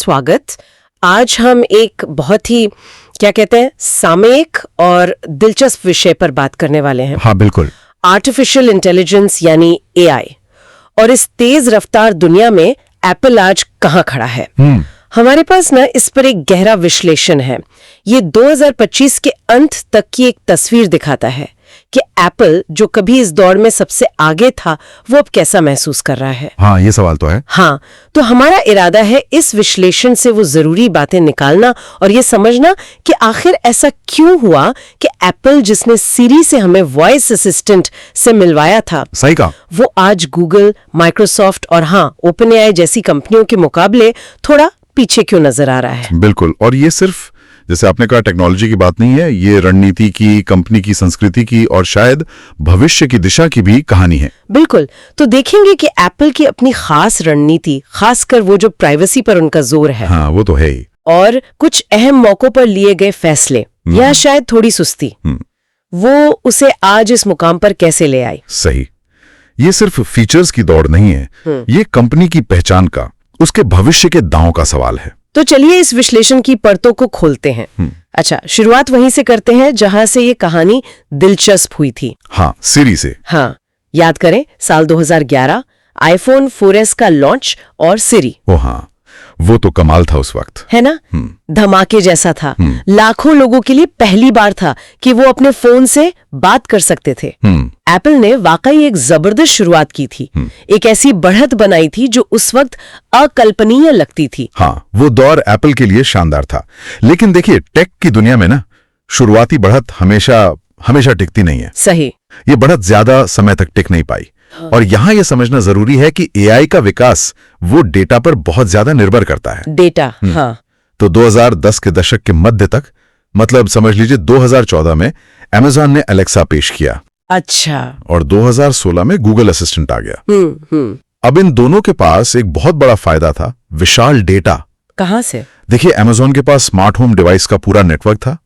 स्वागत। आज हम एक बहुत ही क्या कहते हैं सामयिक और दिलचस्प विषय पर बात करने वाले हैं। हाँ बिल्कुल। आर्टिफिशियल इंटेलिजेंस यानी एआई। और इस तेज रफ्तार दुनिया में एप्पल आज कहाँ खड़ा है। हमारे पास ना इस पर एक गहरा विश्लेषण है। ये 2025 के अंत तक की एक तस्वीर दिखाता है कि एप्पल जो कभी इस दौर में सबसे आगे था वो अब कैसा महसूस कर रहा है। हाँ ये सवाल तो है। हाँ, तो हमारा इरादा है इस विश्लेषण से वो जरूरी बातें निकालना और ये समझना कि आखिर ऐसा क्यों हुआ कि एप्पल जिसने सीरी से हमें वॉइस असिस्टेंट से मिलवाया था, सही कहा, वो आज गूगल, माइक्रोसॉफ्ट और हाँ ओपन एआई जैसी कंपनियों के मुकाबले थोड़ा पीछे क्यों नजर आ रहा है। बिल्कुल। और ये सिर्फ जैसे आपने कहा टेक्नोलॉजी की बात नहीं है, ये रणनीति की, कंपनी की संस्कृति की और शायद भविष्य की दिशा की भी कहानी है। बिल्कुल। तो देखेंगे कि एप्पल की अपनी खास रणनीति, खासकर वो जो प्राइवेसी पर उनका जोर है, हाँ वो तो है ही, और कुछ अहम मौकों पर लिए गए फैसले या शायद थोड़ी सुस्ती, वो उसे आज इस मुकाम पर कैसे ले आई। सही। ये सिर्फ फीचर्स की दौड़ नहीं है, ये कंपनी की पहचान का, उसके भविष्य के दांव का सवाल है। तो चलिए इस विश्लेषण की परतों को खोलते हैं। अच्छा, शुरुआत वहीं से करते हैं जहां से ये कहानी दिलचस्प हुई थी। हाँ, सीरी से। हाँ, याद करें साल 2011, आईफोन 4S का लॉन्च और सीरी। ओ हाँ, वो तो कमाल था उस वक्त, है ना, धमाके जैसा था। लाखों लोगों के लिए पहली बार था कि वो अपने फोन से बात कर सकते थे। एप्पल ने वाकई एक जबरदस्त शुरुआत की थी, एक ऐसी बढ़त बनाई थी जो उस वक्त अकल्पनीय लगती थी। हाँ, वो दौर एप्पल के लिए शानदार था। लेकिन देखिए, टेक की दुनिया में ना शुरुआती बढ़त हमेशा टिकती नहीं है। सही। ये बढ़त ज्यादा समय तक टिक नहीं पाई। और यहाँ ये समझना जरूरी है कि एआई का विकास वो डेटा पर बहुत ज्यादा निर्भर करता है। डेटा, हाँ। तो 2010 के दशक के मध्य तक, मतलब समझ लीजिए 2014 में अमेज़न ने एलेक्सा पेश किया। अच्छा। और 2016 में गूगल असिस्टेंट आ गया। अब इन दोनों के पास एक बहुत बड़ा फायदा था, विशाल डेटा। कहाँ से? देखिए, अमेज़न के पास स्मार्ट होम डिवाइस का पूरा नेटवर्क था,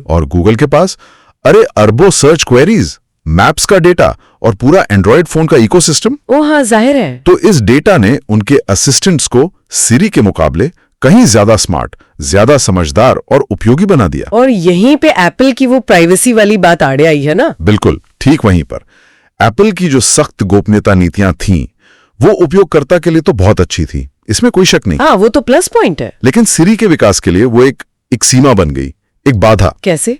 और गूगल के पास अरबों सर्च क्वेरीज, मैप्स का डेटा और पूरा एंड्रॉयड फोन का इकोसिस्टम। ओ हाँ, जाहिर है। तो इस डेटा ने उनके असिस्टेंट्स को सीरी के मुकाबले कहीं ज्यादा स्मार्ट, ज्यादा समझदार और उपयोगी बना दिया। और यहीं पे एप्पल की वो प्राइवेसी वाली बात आड़े आई है ना। बिल्कुल ठीक वहीं पर। एप्पल की जो सख्त गोपनीयता नीतियां थीं, वो उपयोगकर्ता के लिए तो बहुत अच्छी थी, इसमें कोई शक नहीं। हाँ, वो तो प्लस पॉइंट है। लेकिन सीरी के विकास के लिए वो एक सीमा बन गई, एक बाधा। कैसे?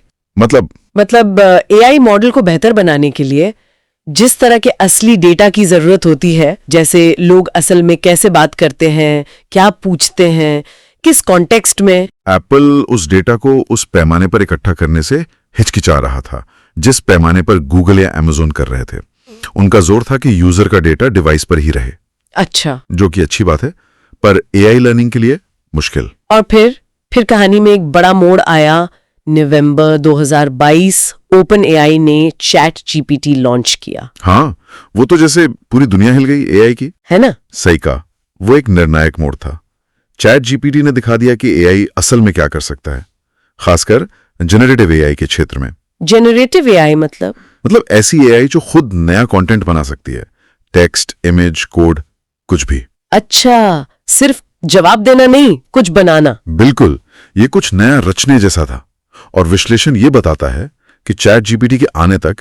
मतलब एआई मॉडल को बेहतर बनाने के लिए जिस तरह के असली डेटा की जरूरत होती है, जैसे लोग असल में कैसे बात करते हैं, क्या पूछते हैं, किस कॉन्टेक्स्ट में, एप्पल उस डेटा को उस पैमाने पर इकट्ठा करने से हिचकिचा रहा था जिस पैमाने पर गूगल या अमेज़न कर रहे थे। उनका जोर था कि यूजर का डेटा डिवाइस पर ही रहे। अच्छा। जो कि अच्छी बात है, पर एआई लर्निंग के लिए मुश्किल। और फिर कहानी में एक बड़ा मोड़ आया। नवंबर 2022 ओपन एआई ने चैट जीपीटी लॉन्च किया। हाँ, वो तो जैसे पूरी दुनिया हिल गई एआई की, है ना। सही कहा, वो एक निर्णायक मोड़ था। चैट जीपीटी ने दिखा दिया कि एआई असल में क्या कर सकता है, खासकर जनरेटिव एआई के क्षेत्र में। जनरेटिव एआई मतलब ऐसी एआई जो खुद नया कंटेंट बना सकती है, टेक्स्ट, इमेज, कोड, कुछ भी। अच्छा, सिर्फ जवाब देना नहीं, कुछ बनाना। बिल्कुल, ये कुछ नया रचने जैसा था। और विश्लेषण ये बताता है कि चैट जीपीटी के आने तक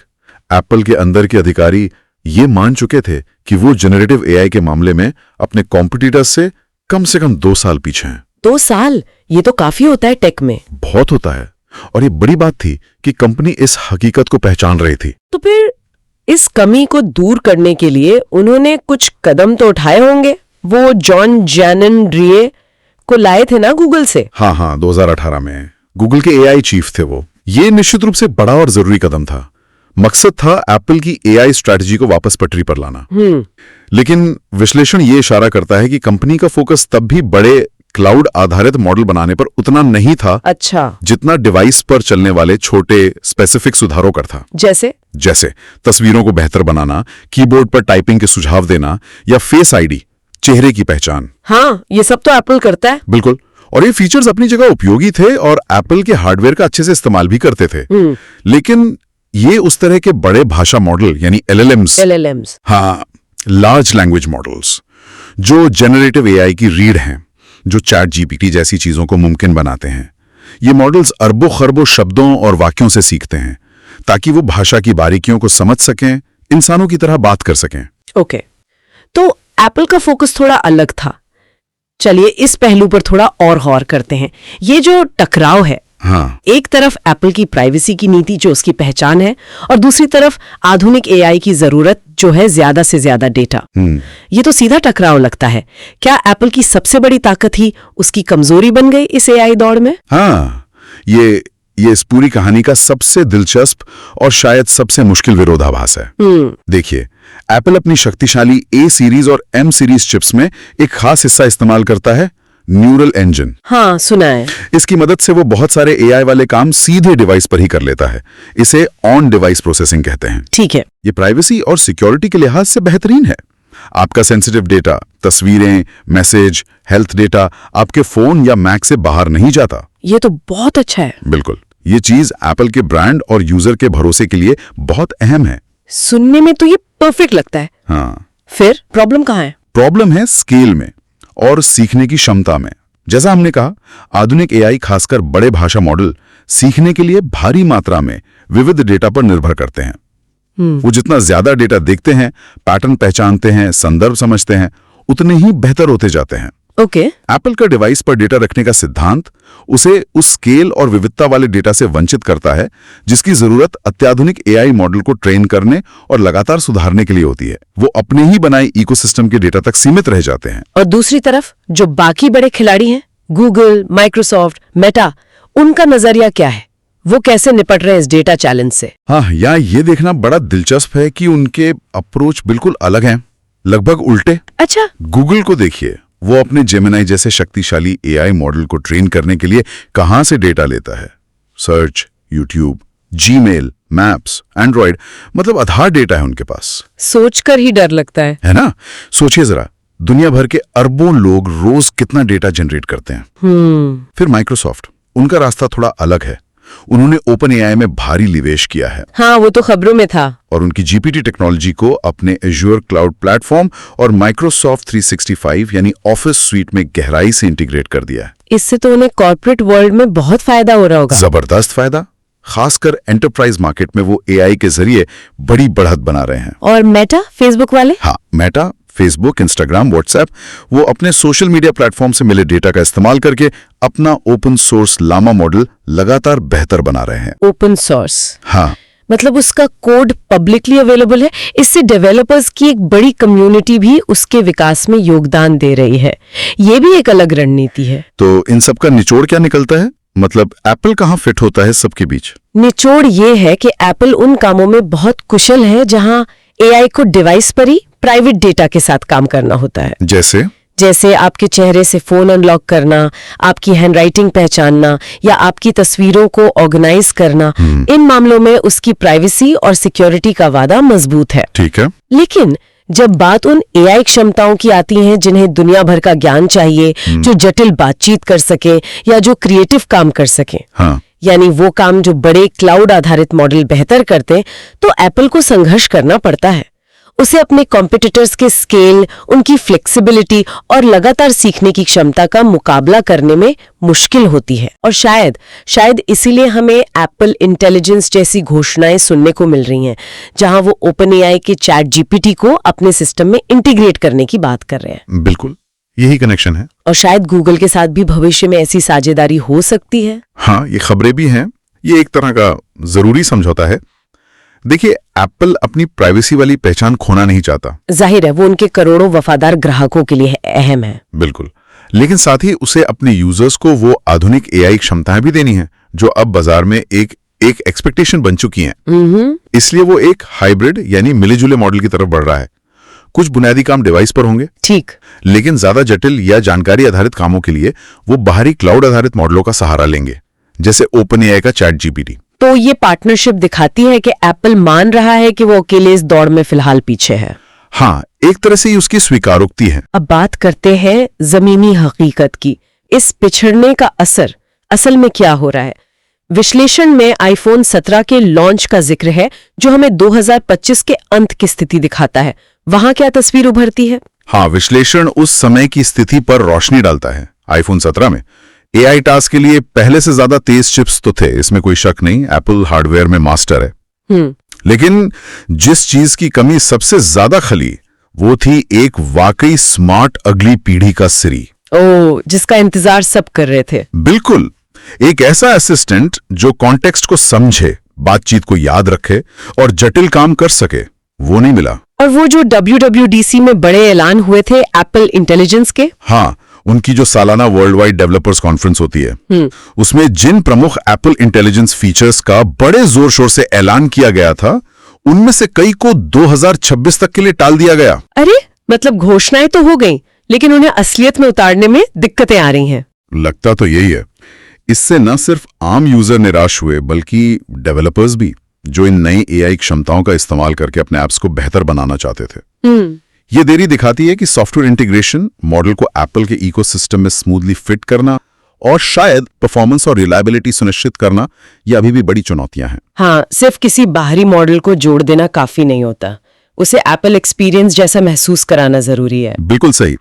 एप्पल के अंदर के अधिकारी ये मान चुके थे कि वो जनरेटिव एआई के मामले में अपने कॉम्पिटिटर्स से कम 2 साल पीछे हैं। 2 साल? ये तो काफी होता है टेक में। बहुत होता है। और ये बड़ी बात थी कि कंपनी इस हकीकत को पहचान रही थी। तो फिर इस कमी को दूर करने के लिए उन्होंने कुछ कदम तो उठाए होंगे। वो जॉन जैनन ड्रिए को लाए थे ना गूगल से। हाँ, 2018 में गूगल के एआई चीफ थे वो। ये निश्चित रूप से बड़ा और जरूरी कदम था। मकसद था एप्पल की एआई स्ट्रैटेजी को वापस पटरी पर लाना। लेकिन विश्लेषण ये इशारा करता है कि कंपनी का फोकस तब भी बड़े क्लाउड आधारित मॉडल बनाने पर उतना नहीं था। अच्छा। जितना डिवाइस पर चलने वाले छोटे स्पेसिफिक सुधारों कर था। जैसे तस्वीरों को बेहतर बनाना, कीबोर्ड पर टाइपिंग के सुझाव देना, या फेस आईडी, चेहरे की पहचान। हाँ, ये सब तो एप्पल करता है। बिल्कुल। और ये फीचर्स अपनी जगह उपयोगी थे और एप्पल के हार्डवेयर का अच्छे से इस्तेमाल भी करते थे। लेकिन ये उस तरह के बड़े भाषा मॉडल यानी एलएलएम्स, हाँ, लार्ज लैंग्वेज मॉडल्स, जो जनरेटिव एआई की रीढ़ हैं, जो चैट जीपीटी जैसी चीजों को मुमकिन बनाते हैं। ये मॉडल्स अरबों खरबों शब्दों और वाक्यों से सीखते हैं ताकि वो भाषा की बारीकियों को समझ सकें, इंसानों की तरह बात कर सकें। ओके, तो एप्पल का फोकस थोड़ा अलग था। चलिए इस पहलू पर थोड़ा और गौर करते हैं। ये जो टकराव है, हाँ, एक तरफ एप्पल की प्राइवेसी की नीति जो उसकी पहचान है, और दूसरी तरफ आधुनिक एआई की जरूरत जो है ज्यादा से ज्यादा डेटा। ये तो सीधा टकराव लगता है। क्या एप्पल की सबसे बड़ी ताकत ही उसकी कमजोरी बन गई इस एआई दौड़ में? हाँ, ये इस पूरी कहानी का सबसे दिलचस्प और शायद सबसे मुश्किल विरोधाभास है। देखिए, एप्पल अपनी शक्तिशाली ए सीरीज और एम सीरीज चिप्स में एक खास हिस्सा इस्तेमाल करता है, न्यूरल इंजन। हाँ, सुना है। इसकी मदद से वो बहुत सारे एआई वाले काम सीधे डिवाइस पर ही कर लेता है। इसे ऑन डिवाइस प्रोसेसिंग कहते हैं। ठीक है। ये प्राइवेसी और सिक्योरिटी के लिहाज से बेहतरीन है। आपका सेंसिटिव डेटा, तस्वीरें, मैसेज, हेल्थ डेटा आपके फोन या मैक से बाहर नहीं जाता। ये तो बहुत अच्छा है। बिल्कुल, ये चीज एप्पल के ब्रांड और यूजर के भरोसे के लिए बहुत अहम है। सुनने में तो ये परफेक्ट लगता है। हाँ, फिर प्रॉब्लम कहाँ है? प्रॉब्लम है स्केल में और सीखने की क्षमता में। जैसा हमने कहा, आधुनिक एआई, खासकर बड़े भाषा मॉडल, सीखने के लिए भारी मात्रा में विविध डेटा पर निर्भर करते हैं। वो जितना ज्यादा डेटा देखते हैं, पैटर्न पहचानते हैं, संदर्भ समझते हैं, उतने ही बेहतर होते जाते हैं। ओके। एप्पल का डिवाइस पर डेटा रखने का सिद्धांत उसे उस स्केल और विविधता वाले डेटा से वंचित करता है जिसकी जरूरत अत्याधुनिक एआई मॉडल को ट्रेन करने और लगातार सुधारने के लिए होती है। वो अपने ही बनाए इकोसिस्टम के डेटा तक सीमित रह जाते हैं। और दूसरी तरफ जो बाकी बड़े खिलाड़ी हैं, गूगल, माइक्रोसॉफ्ट, मेटा, उनका नजरिया क्या है? वो कैसे निपट रहे हैं इस डेटा चैलेंज से? हाँ, यहाँ ये देखना बड़ा दिलचस्प है कि उनके अप्रोच बिल्कुल अलग हैं, लगभग उल्टे। अच्छा। गूगल को देखिए, वो अपने जेमिनाई जैसे शक्तिशाली एआई मॉडल को ट्रेन करने के लिए कहां से डेटा लेता है। Search, YouTube, Gmail, maps, Android, मतलब आधार डेटा है उनके पास। सोचकर ही डर लगता है ना? सोचिए जरा, दुनिया भर के अरबों लोग रोज कितना डेटा जनरेट करते हैं। फिर माइक्रोसॉफ्ट, उनका रास्ता थोड़ा अलग है। उन्होंने ओपन एआई में भारी निवेश किया है। हाँ, वो तो खबरों में था। और उनकी जीपीटी टेक्नोलॉजी को अपने एज्योर क्लाउड प्लेटफॉर्म और माइक्रोसॉफ्ट 365 यानी ऑफिस स्वीट में गहराई से इंटीग्रेट कर दिया है। इससे तो उन्हें कॉर्पोरेट वर्ल्ड में बहुत फायदा हो रहा होगा। जबरदस्त फायदा, खासकर एंटरप्राइज मार्केट में वो एआई के जरिए बड़ी बढ़त बना रहे हैं। और मेटा, फेसबुक वाले? हाँ, मेटा, फेसबुक, इंस्टाग्राम, व्हाट्सएप, वो अपने सोशल मीडिया प्लेटफॉर्म से मिले डेटा का इस्तेमाल करके अपना ओपन सोर्स लामा मॉडल लगातार बेहतर बना रहे हैं। Open source? हाँ, मतलब उसका कोड पब्लिकली अवेलेबल है। इससे डेवलपर्स की एक बड़ी कम्युनिटी भी उसके विकास में योगदान दे रही है। ये भी एक अलग रणनीति है। तो इन सब का निचोड़ क्या निकलता है? मतलब एप्पल कहाँ फिट होता है सबके बीच? निचोड़ ये है कि एप्पल उन कामों में बहुत कुशल है जहां एआई को डिवाइस पर ही प्राइवेट डेटा के साथ काम करना होता है। जैसे आपके चेहरे से फोन अनलॉक करना, आपकी हैंडराइटिंग पहचानना या आपकी तस्वीरों को ऑर्गेनाइज करना। इन मामलों में उसकी प्राइवेसी और सिक्योरिटी का वादा मजबूत है। ठीक है। लेकिन जब बात उन एआई क्षमताओं की आती है जिन्हें दुनिया भर का ज्ञान चाहिए, जो जटिल बातचीत कर सके या जो क्रिएटिव काम कर सके, हाँ, यानी वो काम जो बड़े क्लाउड आधारित मॉडल बेहतर करते, तो एप्पल को संघर्ष करना पड़ता है। उसे अपने कॉम्पिटिटर्स के स्केल, उनकी फ्लेक्सिबिलिटी और लगातार सीखने की क्षमता का मुकाबला करने में मुश्किल होती है। और शायद इसीलिए हमें एप्पल इंटेलिजेंस जैसी घोषणाएं सुनने को मिल रही हैं, जहां वो ओपन एआई के चैट जीपीटी को अपने सिस्टम में इंटीग्रेट करने की बात कर रहे हैं। बिल्कुल, यही कनेक्शन है। और शायद गूगल के साथ भी भविष्य में ऐसी साझेदारी हो सकती है। हाँ, ये खबरें भी हैं। ये एक तरह का जरूरी समझौता है। देखिए, एप्पल अपनी प्राइवेसी वाली पहचान खोना नहीं चाहता। जाहिर है, वो उनके करोड़ों वफादार ग्राहकों के लिए अहम है। बिल्कुल, लेकिन साथ ही उसे अपने यूजर्स को वो आधुनिक एआई क्षमताएं भी देनी है जो अब बाजार में एक एक्सपेक्टेशन बन चुकी हैं। इसलिए वो एक हाइब्रिड यानी मिले-जुले मॉडल की तरफ बढ़ रहा है। कुछ बुनियादी काम डिवाइस पर होंगे, ठीक, लेकिन ज्यादा जटिल या जानकारी आधारित कामों के लिए वो बाहरी क्लाउड आधारित मॉडलों का सहारा लेंगे, जैसे ओपन एआई का चैट जीपीटी। तो ये पार्टनरशिप दिखाती है कि एप्पल मान रहा है कि वो अकेले इस दौड़ में फिलहाल पीछे है। हाँ, एक तरह से उसकी स्वीकारोक्ति है। अब बात करते हैं जमीनी हकीकत की। इस पिछड़ने का असर असल में क्या हो रहा है? विश्लेषण में आईफोन 17 के लॉन्च का जिक्र है, जो हमें 2025 के अंत की स्थिति दिखाता है। वहां क्या तस्वीर उभरती है? हाँ, विश्लेषण उस समय की स्थिति पर रोशनी डालता है। आईफोन 17 में AI टास्क के लिए पहले से ज्यादा तेज चिप्स तो थे, इसमें कोई शक नहीं, एप्पल हार्डवेयर में मास्टर है। लेकिन जिस चीज की कमी सबसे ज्यादा खली वो थी एक वाकई स्मार्ट अगली पीढ़ी का सिरी। जिसका इंतजार सब कर रहे थे। बिल्कुल, एक ऐसा असिस्टेंट जो कॉन्टेक्स्ट को समझे, बातचीत को याद रखे और जटिल काम कर सके, वो नहीं मिला। और वो जो WWDC में बड़े ऐलान हुए थे एप्पल इंटेलिजेंस के, हाँ, उनकी जो सालाना वर्ल्ड वाइड डेवलपर्स कॉन्फ्रेंस होती है, उसमें जिन प्रमुख एप्पल इंटेलिजेंस फीचर्स का बड़े जोर शोर से ऐलान किया गया था, उनमें से कई को 2026 तक के लिए टाल दिया गया। अरे मतलब घोषणाएं तो हो गई, लेकिन उन्हें असलियत में उतारने में दिक्कतें आ रही हैं। लगता तो यही है। इससे न सिर्फ आम यूजर निराश हुए, बल्कि डेवलपर्स भी, जो इन नई AI क्षमताओं का इस्तेमाल करके अपने ऐप्स को बेहतर बनाना चाहते थे। ये देरी दिखाती है कि सॉफ्टवेयर इंटीग्रेशन मॉडल को एप्पल के इकोसिस्टम में स्मूथली फिट करना और शायद परफॉर्मेंस और रिलायबिलिटी सुनिश्चित करना, ये अभी भी बड़ी चुनौतियां हैं। हाँ, सिर्फ किसी बाहरी मॉडल को जोड़ देना काफी नहीं होता, उसे एप्पल एक्सपीरियंस जैसा महसूस कराना जरूरी है। बिल्कुल सही।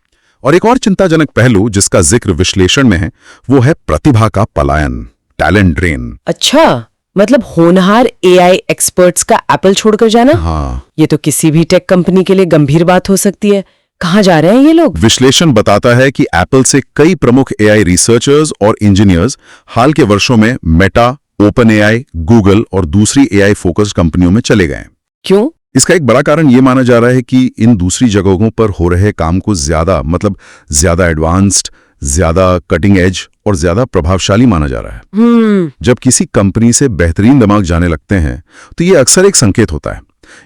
और एक और चिंताजनक पहलू जिसका जिक्र विश्लेषण में है, वो है प्रतिभा का पलायन, टैलेंट ड्रेन। अच्छा, मतलब होनहार AI एक्सपर्ट्स का एप्पल छोड़कर जाना? हाँ, ये तो किसी भी टेक कंपनी के लिए गंभीर बात हो सकती है। कहाँ जा रहे हैं ये लोग? विश्लेषण बताता है कि एप्पल से कई प्रमुख AI रिसर्चर्स और इंजीनियर्स हाल के वर्षों में मेटा, OpenAI, गूगल और दूसरी AI फोकस्ड कंपनियों में चले गए। क्यों? इसका एक बड़ा कारण ये माना जा रहा है कि इन दूसरी जगहों पर हो रहे काम को ज्यादा एडवांस्ड, ज्यादा कटिंग एज और ज्यादा प्रभावशाली माना जा रहा है। जब किसी कंपनी से बेहतरीन दिमाग जाने लगते हैं तो ये अक्सर एक संकेत होता है,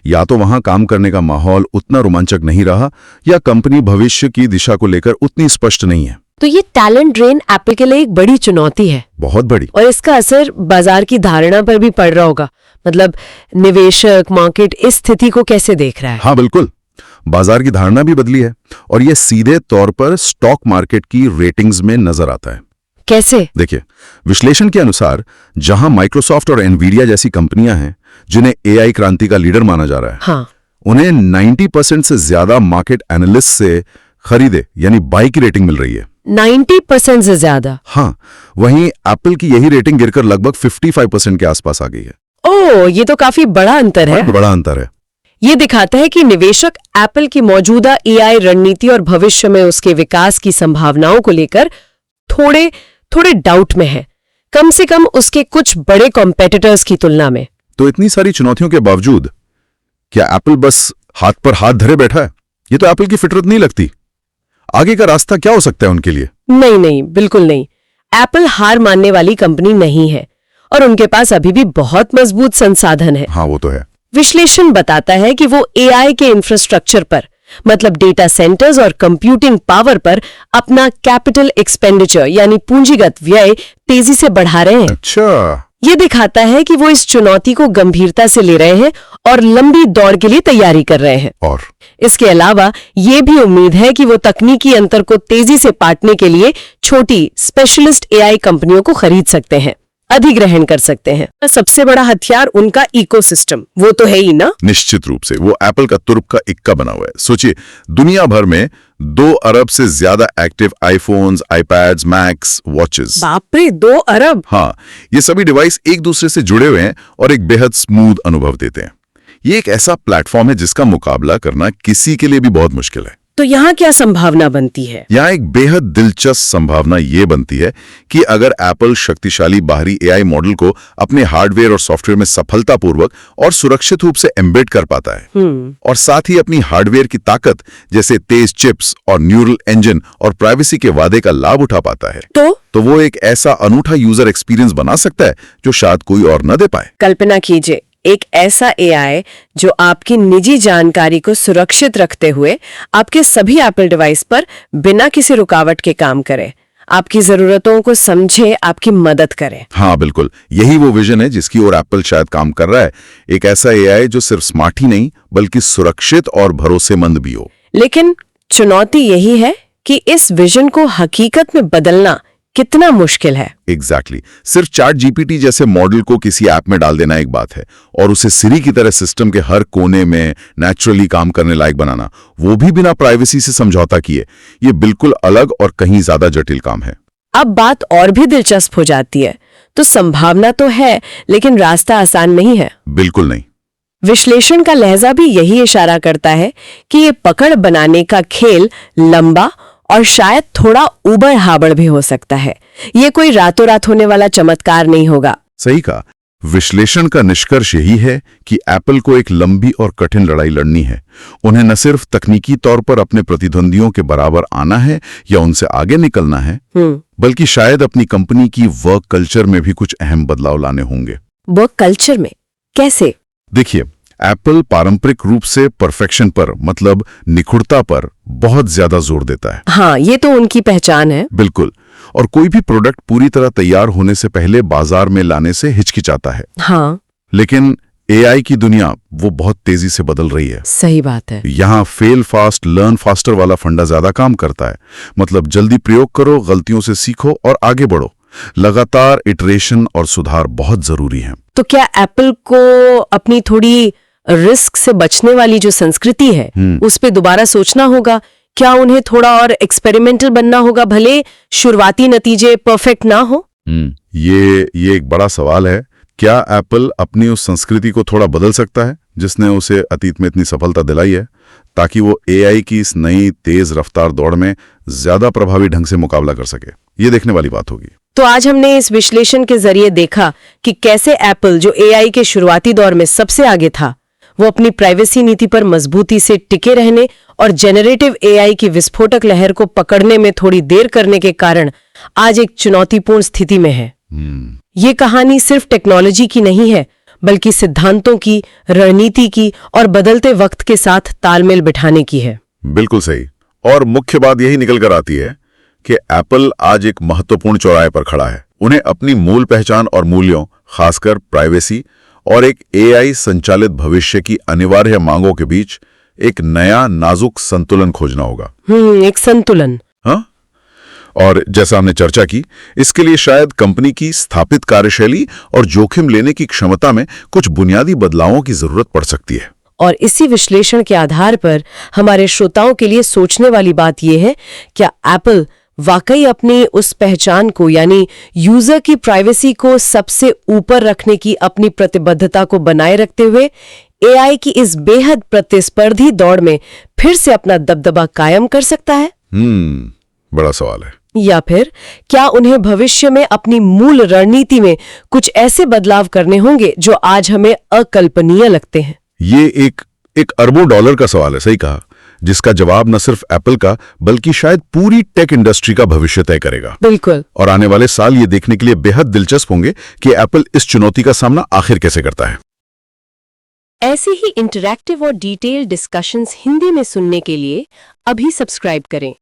या तो वहां काम करने का माहौल उतना रोमांचक नहीं रहा, या कंपनी भविष्य की दिशा को लेकर उतनी स्पष्ट नहीं है। तो ये टैलेंट ड्रेन एप्पल के लिए एक बड़ी चुनौती है। बहुत बड़ी। और इसका असर बाजार की धारणा पर भी पड़ रहा होगा। मतलब निवेशक, मार्केट इस स्थिति को कैसे देख रहा है? हाँ बिल्कुल, बाजार की धारणा भी बदली है और ये सीधे तौर पर स्टॉक मार्केट की रेटिंग्स में नजर आता है। कैसे? देखिए, विश्लेषण के अनुसार जहां माइक्रोसॉफ्ट और एनवीडिया जैसी कंपनियां हैं जिन्हें AI क्रांति का लीडर माना जा रहा है, हाँ, उन्हें 90% से ज्यादा मार्केट एनालिस्ट से खरीदे यानी बाई की रेटिंग मिल रही है। 90% से ज्यादा? हाँ, वहीं एप्पल की यही रेटिंग गिरकर लगभग 55% के आसपास आ गई है। ये तो काफी बड़ा अंतर है। बड़ा अंतर है। ये दिखाता है कि निवेशक एप्पल की मौजूदा AI रणनीति और भविष्य में उसके विकास की संभावनाओं को लेकर थोड़े डाउट में है, कम से कम उसके कुछ बड़े कॉम्पिटिटर्स की तुलना में। तो इतनी सारी चुनौतियों के बावजूद क्या एप्पल बस हाथ पर हाथ धरे बैठा है? ये तो एप्पल की फितरत नहीं लगती। आगे का रास्ता क्या हो सकता है उनके लिए? नहीं, बिल्कुल नहीं। एप्पल हार मानने वाली कंपनी नहीं है और उनके पास अभी भी बहुत मजबूत संसाधन है। हाँ, वो तो है। विश्लेषण बताता है कि वो AI के इंफ्रास्ट्रक्चर पर, मतलब डेटा सेंटर्स और कंप्यूटिंग पावर पर अपना कैपिटल एक्सपेंडिचर यानी पूंजीगत व्यय तेजी से बढ़ा रहे हैं। अच्छा, ये दिखाता है कि वो इस चुनौती को गंभीरता से ले रहे हैं और लंबी दौड़ के लिए तैयारी कर रहे हैं। और इसके अलावा ये भी उम्मीद है कि वो तकनीकी अंतर को तेजी से पाटने के लिए छोटी स्पेशलिस्ट AI कंपनियों को खरीद सकते हैं, अधिग्रहण कर सकते हैं। सबसे बड़ा हथियार उनका इकोसिस्टम, वो तो है ही ना। निश्चित रूप से वो एप्पल का तुर्प का इक्का बना हुआ है। सोचिए, दुनिया भर में 2 अरब से ज्यादा active iPhones, iPads, max, watches. बाप रे, 2 अरब! हाँ, ये सभी डिवाइस एक दूसरे से जुड़े हुए हैं और एक बेहद स्मूथ अनुभव देते हैं। ये एक ऐसा प्लेटफॉर्म है जिसका मुकाबला करना किसी के लिए भी बहुत मुश्किल है। तो यहाँ क्या संभावना बनती है? यहाँ एक बेहद दिलचस्प संभावना ये बनती है कि अगर एप्पल शक्तिशाली बाहरी AI मॉडल को अपने हार्डवेयर और सॉफ्टवेयर में सफलतापूर्वक और सुरक्षित रूप से एम्बेड कर पाता है और साथ ही अपनी हार्डवेयर की ताकत जैसे तेज चिप्स और न्यूरल इंजन और प्राइवेसी के वादे का लाभ उठा पाता है, तो वो एक ऐसा अनूठा यूजर एक्सपीरियंस बना सकता है जो शायद कोई और न दे पाए। कल्पना कीजिए, एक ऐसा AI जो आपकी निजी जानकारी को सुरक्षित रखते हुए आपके सभी एप्पल डिवाइस पर बिना किसी रुकावट के काम करे, आपकी जरूरतों को समझे, आपकी मदद करे। हाँ बिल्कुल, यही वो विजन है जिसकी ओर एप्पल शायद काम कर रहा है। एक ऐसा AI जो सिर्फ स्मार्ट ही नहीं बल्कि सुरक्षित और भरोसेमंद भी हो। लेकिन चुनौती यही है कि इस विजन को हकीकत में बदलना कितना मुश्किल है। एग्जैक्टली सिर्फ चैट जीपीटी जैसे मॉडल को किसी ऐप में डाल देना एक बात है, और उसे सिरी की तरह सिस्टम के हर कोने में नेचुरली काम करने लायक बनाना, वो भी बिना प्राइवेसी से समझौता किए, ये बिल्कुल अलग और कहीं ज्यादा जटिल काम है। अब बात और भी दिलचस्प हो जाती है। तो संभावना तो है, लेकिन रास्ता आसान नहीं है। बिल्कुल नहीं। विश्लेषण का लहजा भी यही इशारा करता है कि ये पकड़ बनाने का खेल लंबा और शायद थोड़ा उबड़-खाबड़ भी हो सकता है। ये कोई रातों रात होने वाला चमत्कार नहीं होगा। सही कहा। विश्लेषण का निष्कर्ष यही है कि एप्पल को एक लंबी और कठिन लड़ाई लड़नी है। उन्हें न सिर्फ तकनीकी तौर पर अपने प्रतिद्वंदियों के बराबर आना है या उनसे आगे निकलना है, बल्कि शायद अपनी कंपनी की वर्क कल्चर में भी कुछ अहम बदलाव लाने होंगे। वर्क कल्चर में कैसे? देखिए, एप्पल पारंपरिक रूप से परफेक्शन पर, मतलब निखुड़ता पर बहुत ज्यादा जोर देता है। हाँ, ये तो उनकी पहचान है। बिल्कुल। और कोई भी प्रोडक्ट पूरी तरह तैयार होने से पहले बाजार में लाने से हिचकिचाता है। हाँ। लेकिन एआई की दुनिया वो बहुत तेजी से बदल रही है। सही बात है। यहाँ फेल फास्ट लर्न फास्टर वाला फंडा ज्यादा काम करता है। मतलब जल्दी प्रयोग करो, गलतियों से सीखो और आगे बढ़ो। लगातार इटरेशन और सुधार बहुत जरूरी है। तो क्या एप्पल को अपनी थोड़ी रिस्क से बचने वाली जो संस्कृति है उस पे दोबारा सोचना होगा? क्या उन्हें थोड़ा और एक्सपेरिमेंटल बनना होगा, भले शुरुआती नतीजे परफेक्ट ना हो? ये एक बड़ा सवाल है। क्या एप्पल अपनी उस संस्कृति को थोड़ा बदल सकता है जिसने उसे अतीत में इतनी सफलता दिलाई है, ताकि वो एआई की इस नई तेज रफ्तार दौड़ में ज्यादा प्रभावी ढंग से मुकाबला कर सके? ये देखने वाली बात होगी। तो आज हमने इस विश्लेषण के जरिए देखा कि कैसे एप्पल, जो एआई के शुरुआती दौर में सबसे आगे था, वो अपनी प्राइवेसी नीति पर मजबूती से टिके रहने और जेनरेटिव एआई की विस्फोटक लहर को पकड़ने में थोड़ी देर करने के कारण आज एक चुनौतीपूर्ण स्थिति में है। ये कहानी सिर्फ टेक्नोलॉजी की नहीं है, बल्कि सिद्धांतों की, रणनीति की और बदलते वक्त के साथ तालमेल बिठाने की है। बिल्कुल सही। और मुख्य बात यही निकल कर आती है कि एप्पल आज एक महत्वपूर्ण चौराहे पर खड़ा है। उन्हें अपनी मूल पहचान और मूल्यों, खासकर प्राइवेसी और एक एआई संचालित भविष्य की अनिवार्य मांगों के बीच एक नया नाजुक संतुलन खोजना होगा। एक संतुलन। हाँ, और जैसा हमने चर्चा की, इसके लिए शायद कंपनी की स्थापित कार्यशैली और जोखिम लेने की क्षमता में कुछ बुनियादी बदलावों की जरूरत पड़ सकती है। और इसी विश्लेषण के आधार पर हमारे श्रोताओं के लिए सोचने वाली बात यह है, क्या एप्पल वाकई अपनी उस पहचान को, यानी यूजर की प्राइवेसी को सबसे ऊपर रखने की अपनी प्रतिबद्धता को बनाए रखते हुए एआई की इस बेहद प्रतिस्पर्धी दौड़ में फिर से अपना दबदबा कायम कर सकता है? बड़ा सवाल है। या फिर क्या उन्हें भविष्य में अपनी मूल रणनीति में कुछ ऐसे बदलाव करने होंगे जो आज हमें अकल्पनीय लगते हैं? ये एक अरबों डॉलर का सवाल है, सही कहा, जिसका जवाब न सिर्फ एप्पल का बल्कि शायद पूरी टेक इंडस्ट्री का भविष्य तय करेगा। बिल्कुल। और आने वाले साल ये देखने के लिए बेहद दिलचस्प होंगे कि एप्पल इस चुनौती का सामना आखिर कैसे करता है। ऐसे ही इंटरैक्टिव और डिटेल्ड डिस्कशंस हिंदी में सुनने के लिए अभी सब्सक्राइब करें